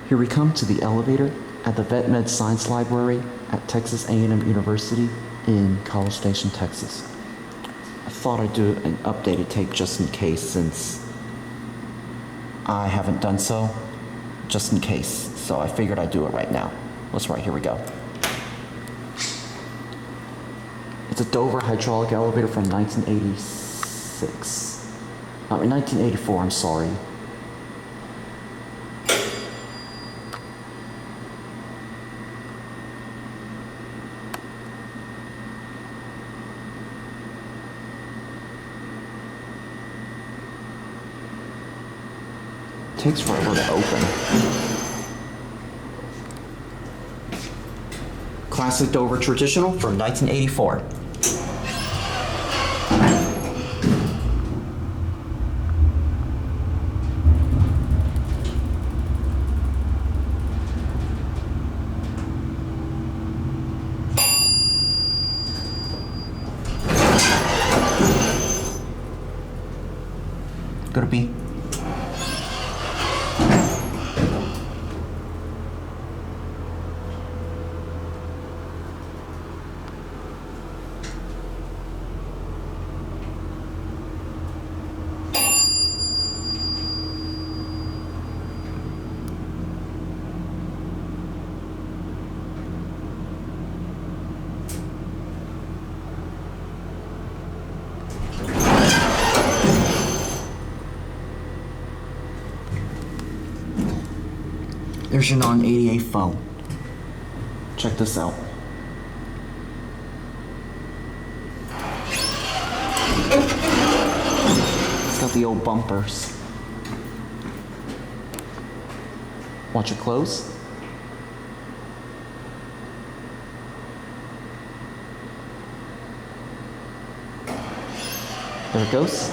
Here we come to the elevator at the Vet Med Science Library at Texas A&M University in College Station, Texas. I thought I'd do an updated tape just in case, since I haven't done so, just in case. So I figured I'd do it right now. Let's right, here we go. It's a Dover hydraulic elevator from 1984, I'm sorry. Takes forever to open. Classic Dover traditional from 1984. Go to B. There's your non-ADA phone. Check this out. It's got the old bumpers. Watch it close. There it goes.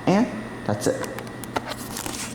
And that's it.